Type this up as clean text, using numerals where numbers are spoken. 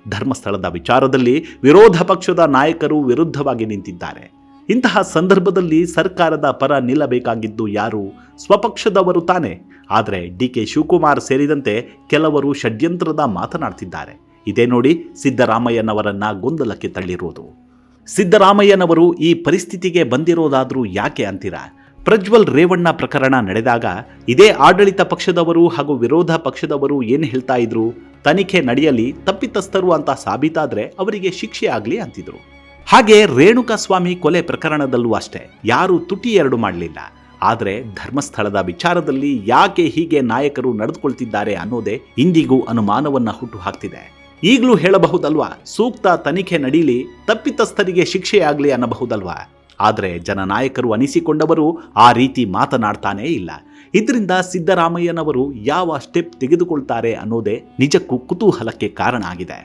ಧರ್ಮಸ್ಥಳದ ವಿಚಾರದಲ್ಲಿ ವಿರೋಧ ಪಕ್ಷದ ನಾಯಕರು ವಿರುದ್ಧವಾಗಿ ನಿಂತಿದ್ದಾರೆ. ಇಂತಹ ಸಂದರ್ಭದಲ್ಲಿ ಸರ್ಕಾರದ ಪರ ನಿಲ್ಲಬೇಕಾಗಿದ್ದು ಯಾರು? ಸ್ವಪಕ್ಷದವರು ತಾನೆ. ಆದರೆ ಡಿ.ಕೆ. ಶಿವಕುಮಾರ್ ಸೇರಿದಂತೆ ಕೆಲವರು ಷಡ್ಯಂತ್ರದ ಮಾತನಾಡ್ತಿದ್ದಾರೆ. ಇದೇ ನೋಡಿ ಸಿದ್ದರಾಮಯ್ಯನವರನ್ನ ಗೊಂದಲಕ್ಕೆ ತಳ್ಳಿರುವುದು. ಸಿದ್ದರಾಮಯ್ಯನವರು ಈ ಪರಿಸ್ಥಿತಿಗೆ ಬಂದಿರೋದಾದ್ರೂ ಯಾಕೆ ಅಂತೀರಾ? ಪ್ರಜ್ವಲ್ ರೇವಣ್ಣ ಪ್ರಕರಣ ನಡೆದಾಗ ಇದೇ ಆಡಳಿತ ಪಕ್ಷದವರು ಹಾಗೂ ವಿರೋಧ ಪಕ್ಷದವರು ಏನು ಹೇಳ್ತಾ ಇದ್ರು? ತನಿಖೆ ನಡೆಯಲಿ, ತಪ್ಪಿತಸ್ಥರು ಅಂತ ಸಾಬೀತಾದ್ರೆ ಅವರಿಗೆ ಶಿಕ್ಷೆ ಆಗಲಿ ಅಂತಿದ್ರು. ಹಾಗೆ ರೇಣುಕಾಸ್ವಾಮಿ ಕೊಲೆ ಪ್ರಕರಣದಲ್ಲೂ ಅಷ್ಟೇ, ಯಾರೂ ತುಟಿ ಎರಡು ಮಾಡಲಿಲ್ಲ. ಆದರೆ ಧರ್ಮಸ್ಥಳದ ವಿಚಾರದಲ್ಲಿ ಯಾಕೆ ಹೀಗೆ ನಾಯಕರು ನಡೆದುಕೊಳ್ತಿದ್ದಾರೆ ಅನ್ನೋದೇ ಇಂದಿಗೂ ಅನುಮಾನವನ್ನ ಹುಟ್ಟು ಹಾಕ್ತಿದೆ. ಈಗಲೂ ಹೇಳಬಹುದಲ್ವಾ, ಸೂಕ್ತ ತನಿಖೆ ನಡೀಲಿ, ತಪ್ಪಿತಸ್ಥರಿಗೆ ಶಿಕ್ಷೆಯಾಗಲಿ ಅನ್ನಬಹುದಲ್ವಾ? ಆದರೆ ಜನನಾಯಕರು ಅನಿಸಿಕೊಂಡವರು ಆ ರೀತಿ ಮಾತನಾಡ್ತಾನೇ ಇಲ್ಲ. ಇದರಿಂದ ಸಿದ್ದರಾಮಯ್ಯನವರು ಯಾವ ಸ್ಟೆಪ್ ತೆಗೆದುಕೊಳ್ತಾರೆ ಅನ್ನೋದೇ ನಿಜಕ್ಕೂ ಕುತೂಹಲಕ್ಕೆ ಕಾರಣ ಆಗಿದೆ.